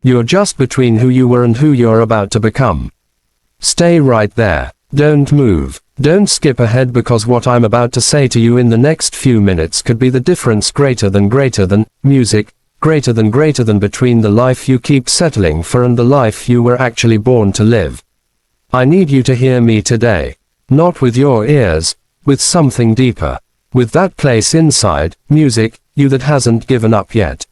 You're just between who you were and who you're about to become. Stay right there. Don't move. Don't skip ahead, because what I'm about to say to you in the next few minutes could be the difference greater than music, greater than between the life you keep settling for and the life you were actually born to live. I need you to hear me today. Not with your ears, with something deeper. With that place inside, music, you that hasn't given up yet.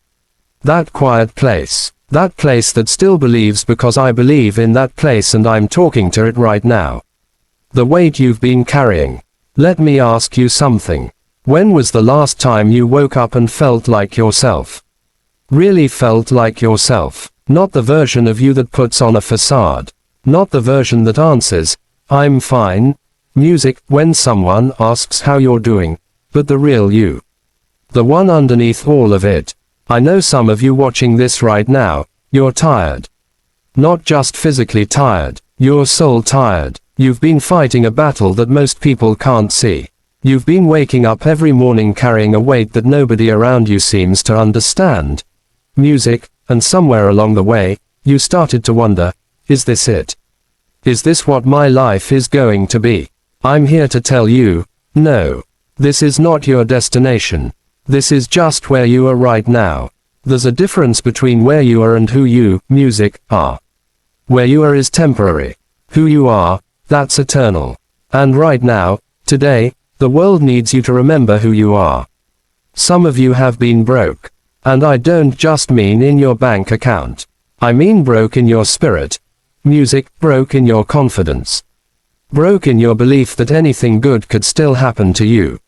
That quiet place. That place that still believes, because I believe in that place and I'm talking to it right now. The weight you've been carrying. Let me ask you something. When was the last time you woke up and felt like yourself? Really felt like yourself. Not the version of you that puts on a facade. Not the version that answers, "I'm fine," music, when someone asks how you're doing, but the real you. The one underneath all of it. I know some of you watching this right now, you're tired. Not just physically tired, you're soul tired. You've been fighting a battle that most people can't see. You've been waking up every morning carrying a weight that nobody around you seems to understand. Music, and somewhere along the way, you started to wonder, is this it? Is this what my life is going to be? I'm here to tell you, no. This is not your destination. This is just where you are right now. There's a difference between where you are and who you, music, are. Where you are is temporary. Who you are, that's eternal. And right now, today, the world needs you to remember who you are. Some of you have been broke. And I don't just mean in your bank account. I mean broke in your spirit. Music, broke in your confidence. Broke in your belief that anything good could still happen to you.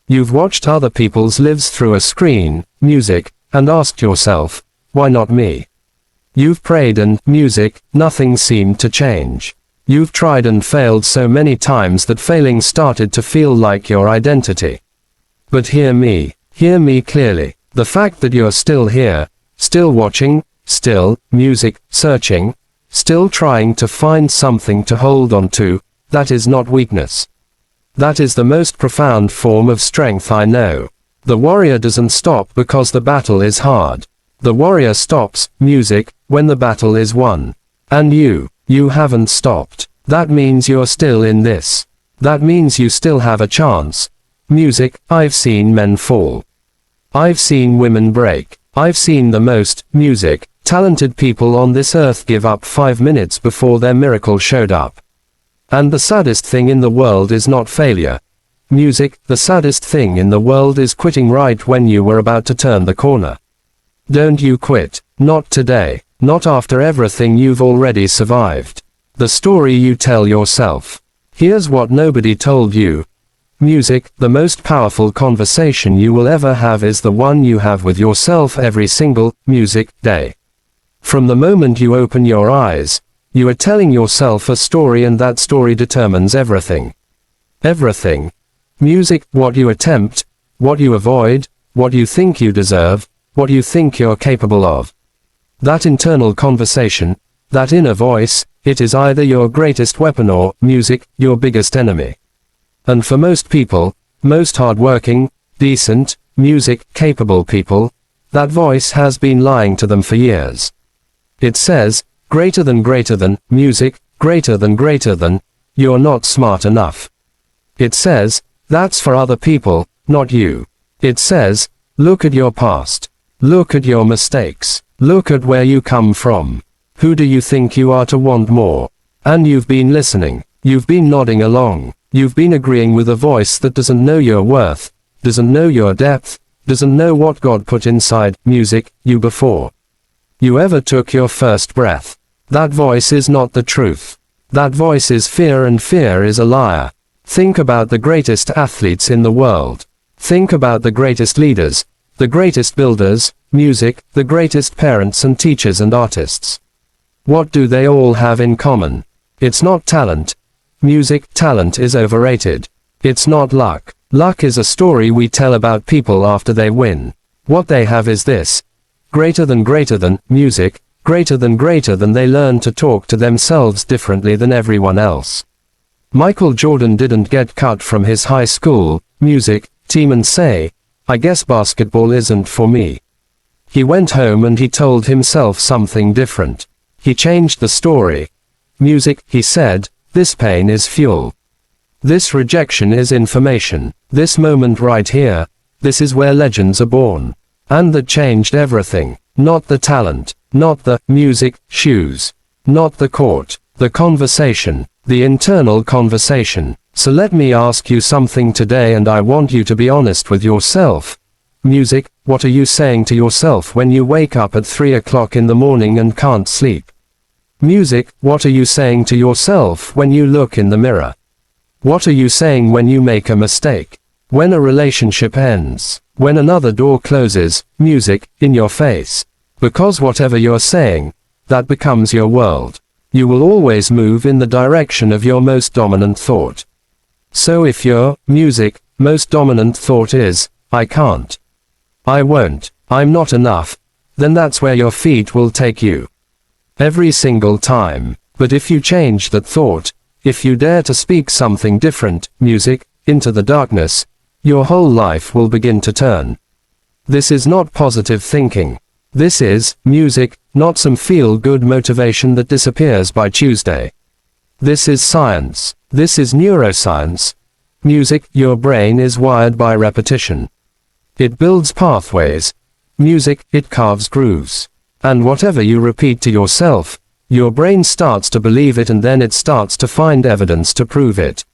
You've watched other people's lives through a screen, music, and asked yourself, why not me? You've prayed and, music, nothing seemed to change. You've tried and failed so many times that failing started to feel like your identity. But hear me clearly. The fact that you're still here, still watching, still, music, searching, still trying to find something to hold on to, that is not weakness. That is the most profound form of strength I know. The warrior doesn't stop because the battle is hard. The warrior stops, music, when the battle is won. And you haven't stopped. That means you're still in this. That means you still have a chance. Music, I've seen men fall. I've seen women break. I've seen the most, music, talented people on this earth give up 5 minutes before their miracle showed up. And the saddest thing in the world is not failure. Music, the saddest thing in the world is quitting right when you were about to turn the corner. Don't you quit. Not today. Not after everything you've already survived. The story you tell yourself. Here's what nobody told you. Music, the most powerful conversation you will ever have is the one you have with yourself every single, music, day. From the moment you open your eyes, you are telling yourself a story, and that story determines everything. Everything. Music, what you attempt, what you avoid, what you think you deserve, what you think you're capable of. That internal conversation, that inner voice, it is either your greatest weapon or, music, your biggest enemy. And for most people, most hardworking, decent, music, capable people, that voice has been lying to them for years. It says, greater than, music, greater than, you're not smart enough. It says, that's for other people, not you. It says, look at your past. Look at your mistakes. Look at where you come from. Who do you think you are to want more? And you've been listening. You've been nodding along. You've been agreeing with a voice that doesn't know your worth, doesn't know your depth, doesn't know what God put inside, music, you before you ever took your first breath. That voice is not the truth. That voice is fear, and fear is a liar. Think about the greatest athletes in the world. Think about the greatest leaders, the greatest builders, music, the greatest parents and teachers and artists. What do they all have in common? It's not talent. Music, talent is overrated. It's not luck. Luck is a story we tell about people after they win. What they have is this. Greater than, music, greater than they learn to talk to themselves differently than everyone else. Michael Jordan didn't get cut from his high school, music, team and say, I guess basketball isn't for me. He went home and he told himself something different. He changed the story. Music, he said, this pain is fuel. This rejection is information. This moment right here, this is where legends are born. And that changed everything. Not the talent, not the music, shoes, not the court, the conversation, the internal conversation. So let me ask you something today, and I want you to be honest with yourself. Music, what are you saying to yourself when you wake up at 3 o'clock in the morning and can't sleep? Music, what are you saying to yourself when you look in the mirror? What are you saying when you make a mistake? When a relationship ends? When another door closes? Music, in your face. Because whatever you're saying, that becomes your world. You will always move in the direction of your most dominant thought. So if your music most dominant thought is, I can't, I won't, I'm not enough, then that's where your feet will take you. Every single time. But if you change that thought, if you dare to speak something different, music, into the darkness, your whole life will begin to turn. This is not positive thinking. This is music, not some feel-good motivation that disappears by Tuesday. This is science. This is neuroscience. Music, your brain is wired by repetition. It builds pathways. Music, it carves grooves. And whatever you repeat to yourself, your brain starts to believe it, and then it starts to find evidence to prove it.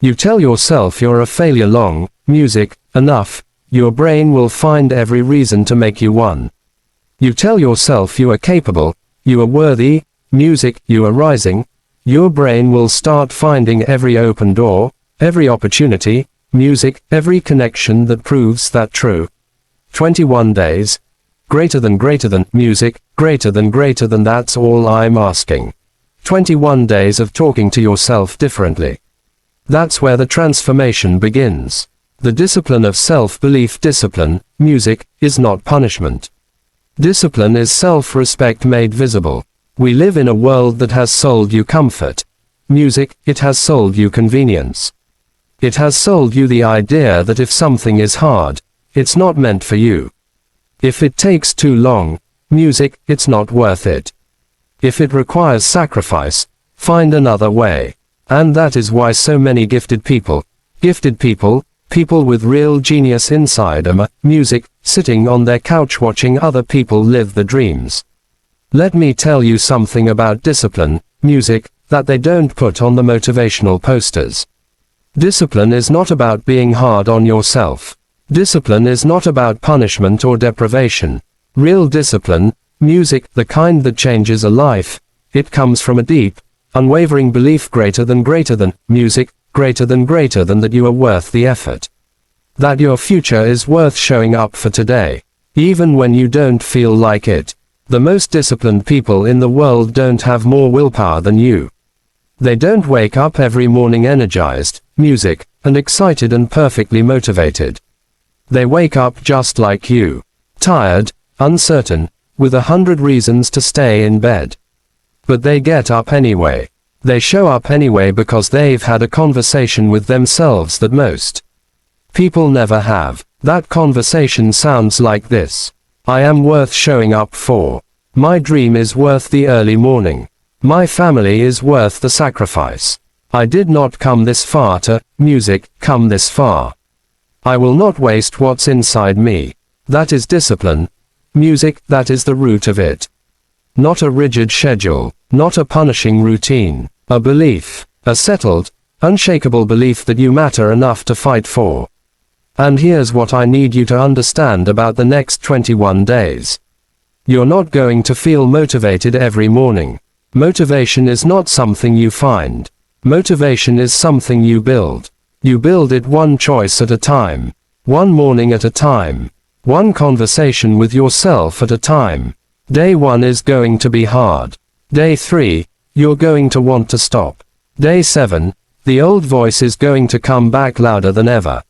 You tell yourself you're a failure long, music, enough, your brain will find every reason to make you one. You tell yourself you are capable, you are worthy, music, you are rising, your brain will start finding every open door, every opportunity, music, every connection that proves that true. 21 days. Greater than music, greater than that's all I'm asking. 21 days of talking to yourself differently. That's where the transformation begins. The discipline of self-belief. Discipline, music, is not punishment. Discipline is self-respect made visible. We live in a world that has sold you comfort. Music, it has sold you convenience. It has sold you the idea that if something is hard, it's not meant for you. If it takes too long, music, it's not worth it. If it requires sacrifice, find another way. And that is why so many gifted people, people with real genius inside them, music, sitting on their couch watching other people live the dreams. Let me tell you something about discipline, music, that they don't put on the motivational posters. Discipline is not about being hard on yourself. Discipline is not about punishment or deprivation. Real discipline, music, the kind that changes a life, it comes from a deep, unwavering belief greater than music, greater than that you are worth the effort. That your future is worth showing up for today. Even when you don't feel like it. The most disciplined people in the world don't have more willpower than you. They don't wake up every morning energized, music, and excited and perfectly motivated. They wake up just like you. Tired, uncertain, with 100 reasons to stay in bed. But they get up anyway. They show up anyway because they've had a conversation with themselves that most people never have. That conversation sounds like this. I am worth showing up for. My dream is worth the early morning. My family is worth the sacrifice. I did not come this far to, music, come this far. I will not waste what's inside me. That is discipline. Music, that is the root of it. Not a rigid schedule, not a punishing routine, a belief, a settled, unshakable belief that you matter enough to fight for. And here's what I need you to understand about the next 21 days. You're not going to feel motivated every morning. Motivation is not something you find. Motivation is something you build. You build it one choice at a time, one morning at a time, one conversation with yourself at a time. Day 1 is going to be hard. Day 3, you're going to want to stop. Day 7, the old voice is going to come back louder than ever.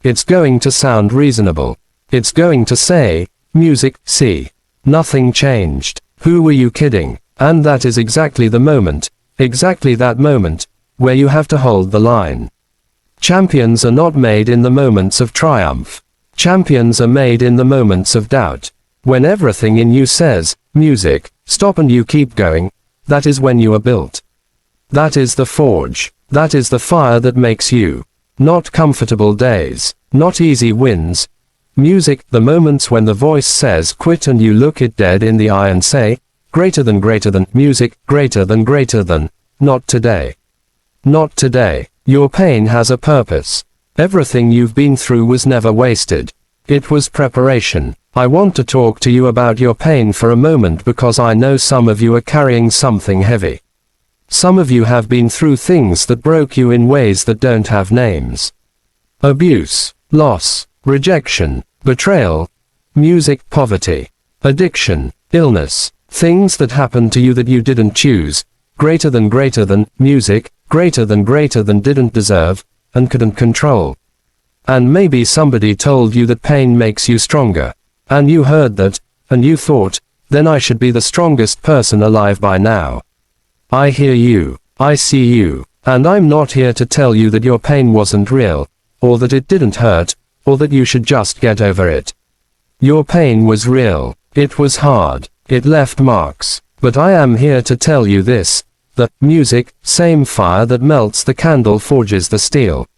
It's going to sound reasonable. It's going to say, music, see, nothing changed. Who were you kidding? And that is exactly the moment, exactly that moment, where you have to hold the line. Champions are not made in the moments of triumph. Champions are made in the moments of doubt. When everything in you says, music, stop, and you keep going, that is when you are built. That is the forge. That is the fire that makes you. Not comfortable days. Not easy wins. Music, the moments when the voice says quit and you look it dead in the eye and say, greater than, music, greater than, not today. Not today. Your pain has a purpose. Everything you've been through was never wasted. It was preparation. I want to talk to you about your pain for a moment because I know some of you are carrying something heavy. Some of you have been through things that broke you in ways that don't have names. Abuse, loss, rejection, betrayal, music, poverty, addiction, illness, things that happened to you that you didn't choose, greater than, music, greater than, didn't deserve, and couldn't control. And maybe somebody told you that pain makes you stronger. And you heard that, and you thought, then I should be the strongest person alive by now. I hear you, I see you, and I'm not here to tell you that your pain wasn't real, or that it didn't hurt, or that you should just get over it. Your pain was real, it was hard, it left marks, but I am here to tell you this, that music, same fire that melts the candle forges the steel.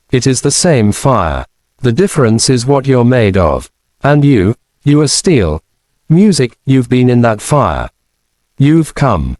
It is the same fire. The difference is what you're made of. And you are steel. Music, you've been in that fire. You've come.